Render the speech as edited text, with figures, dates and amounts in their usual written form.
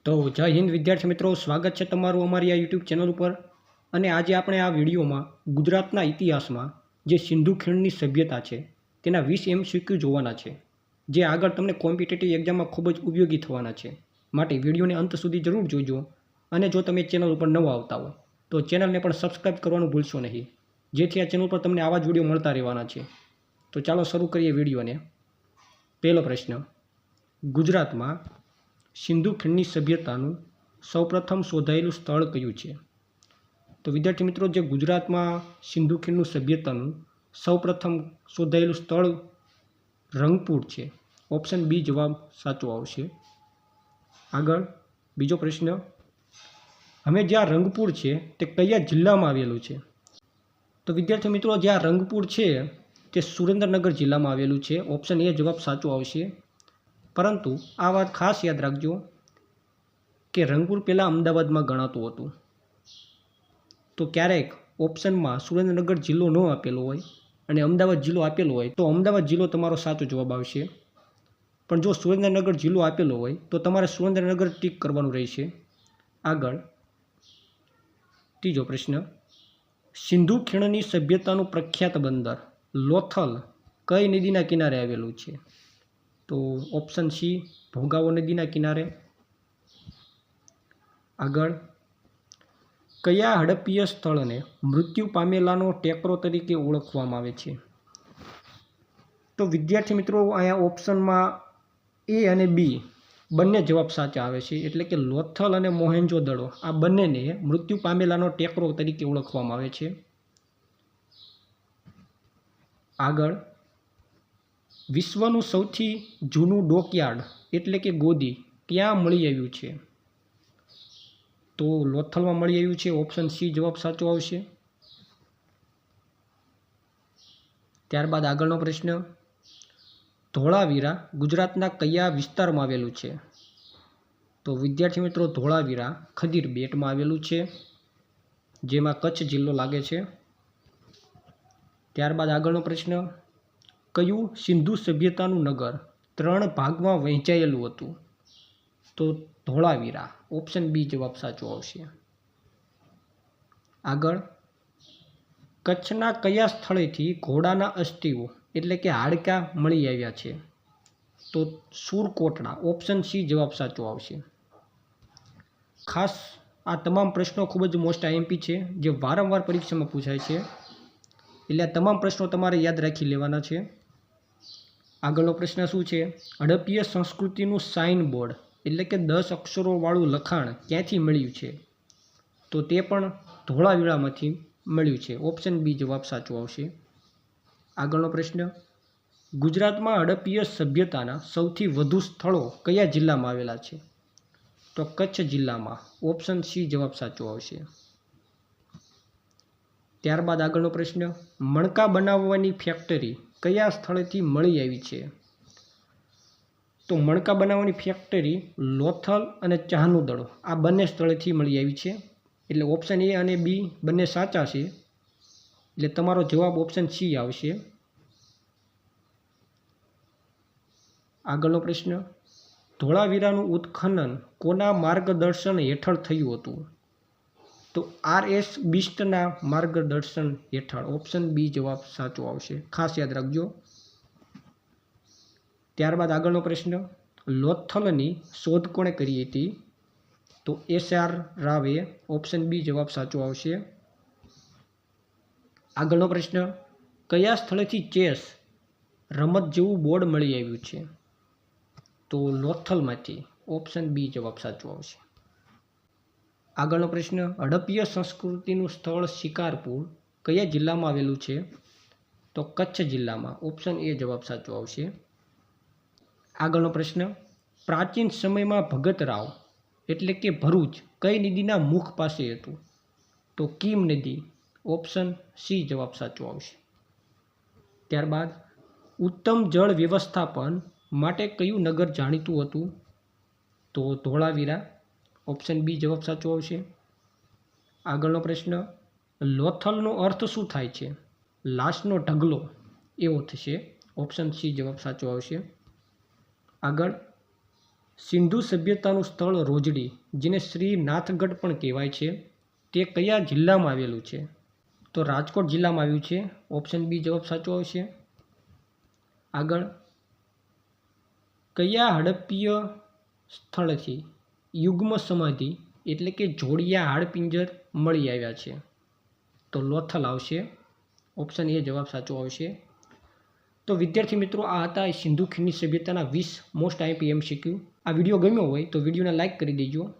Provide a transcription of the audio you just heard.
તો જય હિન્દ વિદ્યાર્થી મિત્રો, સ્વાગત છે તમારું અમારી આ યુટ્યુબ ચેનલ ઉપર. અને આજે આપણે આ વિડીયોમાં ગુજરાતના ઇતિહાસમાં જે સિંધુ ખીણની સભ્યતા છે તેના 20 MCQ જોવાના છે, જે આગળ તમને કોમ્પિટિટિવ એક્ઝામમાં ખૂબ જ ઉપયોગી થવાના છે. માટે વિડીયોને અંત સુધી જરૂર જોજો. અને જો તમે ચેનલ ઉપર નવા આવતા હોય તો ચેનલને પણ સબસ્ક્રાઈબ કરવાનું ભૂલશો નહીં, જેથી આ ચેનલ પર તમને આવા જ વિડીયો મળતા રહેવાના છે. તો ચાલો શરૂ કરીએ વિડીયોને. પહેલો પ્રશ્ન, ગુજરાતમાં સિંધુ ખીણની સભ્યતાનું સૌપ્રથમ શોધાયેલું સ્થળ કયું છે? તો વિદ્યાર્થી મિત્રો, જે ગુજરાતમાં સિંધુ ખીણનું સભ્યતાનું સૌપ્રથમ શોધાયેલું સ્થળ રંગપુર છે. ઓપ્શન બી જવાબ સાચો આવશે. આગળ બીજો પ્રશ્ન, હવે જ્યાં રંગપુર છે તે કયા જિલ્લામાં આવેલું છે? તો વિદ્યાર્થી મિત્રો, જ્યાં રંગપુર છે તે સુરેન્દ્રનગર જિલ્લામાં આવેલું છે. ઓપ્શન એ જવાબ સાચો આવશે. પરંતુ આ વાત ખાસ યાદ રાખજો કે રંગપુર પહેલાં અમદાવાદમાં ગણાતું હતું. તો ક્યારેક ઓપ્શનમાં સુરેન્દ્રનગર જિલ્લો ન આપેલો હોય અને અમદાવાદ જિલ્લો આપેલો હોય તો અમદાવાદ જિલ્લો તમારો સાચો જવાબ આવશે. પણ જો સુરેન્દ્રનગર જિલ્લો આપેલો હોય તો તમારે સુરેન્દ્રનગર ટીક કરવાનું રહેશે. આગળ ત્રીજો પ્રશ્ન, સિંધુ ખીણની સભ્યતાનું પ્રખ્યાત બંદર લોથલ કઈ નદીના કિનારે આવેલું છે? તો ઓપ્શન સી ભોગાવો નદીના કિનારે. આગળ કયા હડપ્પીય સ્થળને મૃત્યુ પામેલાનો ટેકરો તરીકે ઓળખવામાં આવે છે? તો વિદ્યાર્થી મિત્રો, અહીંયા ઓપ્શનમાં એ અને બી બંને જવાબ સાચા આવે છે. એટલે કે લોથલ અને મોહેન્જો-દડો આ બંનેને મૃત્યુ પામેલાનો ટેકરો તરીકે ઓળખવામાં આવે છે. આગળ વિશ્વનું સૌથી જૂનું ડોકયાર્ડ એટલે કે ગોદી ક્યાં મળી આવ્યું છે? તો લોથલમાં મળી આવ્યું છે. ઓપ્શન સી જવાબ સાચો આવશે. ત્યારબાદ આગળનો પ્રશ્ન, ધોળાવીરા ગુજરાતના કયા વિસ્તારમાં આવેલું છે? તો વિદ્યાર્થી મિત્રો, ધોળાવીરા ખદીર બેટમાં આવેલું છે, જેમાં કચ્છ જિલ્લો લાગે છે. ત્યારબાદ આગળનો પ્રશ્ન, કયું સિંધુ સભ્યતાનું નગર 3 ભાગમાં વહેંચાયેલું હતું? તો ધોળાવીરા. ઓપ્શન બી જવાબ સાચો આવશે. આગળ કચ્છના કયા સ્થળેથી ઘોડાના અસ્થિઓ એટલે કે હાડકાં મળી આવ્યા છે? તો સુરકોટડા. ઓપ્શન સી જવાબ સાચો આવશે. ખાસ આ તમામ પ્રશ્નો ખૂબ જ મોસ્ટ આઈએમપી છે, જે વારંવાર પરીક્ષામાં પૂછાય છે, એટલે આ તમામ પ્રશ્નો તમારે યાદ રાખી લેવાના છે. આગળનો પ્રશ્ન શું છે? હડપ્પીય સંસ્કૃતિનું સાઇન બોર્ડ એટલે કે 10 અક્ષરોવાળું લખાણ ક્યાંથી મળ્યું છે? તો તે પણ ધોળાવીરામાંથી મળ્યું છે. ઓપ્શન બી જવાબ સાચો આવશે. આગળનો પ્રશ્ન, ગુજરાતમાં હડપ્પીય સભ્યતાના સૌથી વધુ સ્થળો કયા જિલ્લામાં આવેલા છે? તો કચ્છ જિલ્લામાં. ઓપ્શન સી જવાબ સાચો આવશે. ત્યારબાદ આગળનો પ્રશ્ન, મણકા બનાવવાની ફેક્ટરી કયા સ્થળેથી મળી આવી છે? તો મણકા બનાવવાની ફેક્ટરી લોથલ અને ચાહનું દડો આ બંને સ્થળેથી મળી આવી છે. એટલે ઓપ્શન એ અને બી બંને સાચા છે. એટલે તમારો જવાબ ઓપ્શન સી આવશે. આગળનો પ્રશ્ન, ધોળાવીરાનું ઉત્ખનન કોના માર્ગદર્શન હેઠળ થયું હતું? તો RS બિસ્ટના માર્ગદર્શન હેઠળ. ઓપ્શન બી જવાબ સાચો આવશે. ખાસ યાદ રાખજો. ત્યારબાદ આગળનો પ્રશ્ન, લોથલની શોધ કોણે કરી હતી? તો SR રાવે. ઓપ્શન બી જવાબ સાચો આવશે. આગળનો પ્રશ્ન, કયા સ્થળેથી ચેસ રમત જેવું બોર્ડ મળી આવ્યું છે? તો લોથલમાંથી. ઓપ્શન બી જવાબ સાચો આવશે. આગળનો પ્રશ્ન, હડપ્પીય સંસ્કૃતિનું સ્થળ શિકારપુર કયા જિલ્લામાં આવેલું છે? તો કચ્છ જિલ્લામાં. ઓપ્શન એ જવાબ સાચો આવશે. આગળનો પ્રશ્ન, પ્રાચીન સમયમાં ભગતરાવ એટલે કે ભરૂચ કઈ નદીના મુખ પાસે હતું? તો કીમ નદી. ઓપ્શન સી જવાબ સાચો આવશે. ત્યારબાદ ઉત્તમ જળ વ્યવસ્થાપન માટે કયું નગર જાણીતું હતું? તો ધોળાવીરા. ઓપ્શન બી જવાબ સાચો આવશે. આગળનો પ્રશ્ન, લોથલનો અર્થ શું થાય છે? લાશનો ઢગલો એવો થશે. ઓપ્શન સી જવાબ સાચો આવશે. આગળ સિંધુ સભ્યતાનું સ્થળ રોજડી, જેને શ્રીનાથગઢ પણ કહેવાય છે, તે કયા જિલ્લામાં આવેલું છે? તો રાજકોટ જિલ્લામાં આવ્યું છે. ઓપ્શન બી જવાબ સાચો આવશે. આગળ, કયા હડપ્પીય સ્થળથી યુગ્મ સમાધિ એટલે કે જોડિયા હાડપિંજર મળી આવ્યા છે? તો લોથલ આવશે. ઓપ્શન એ જવાબ સાચો આવશે. તો વિદ્યાર્થી મિત્રો, આ હતા સિંધુ ખીણની સભ્યતાના 20 મોસ્ટ આઈએમપી MCQ. આ વિડીયો ગમ્યો હોય તો વિડીયોને લાઇક કરી દેજો.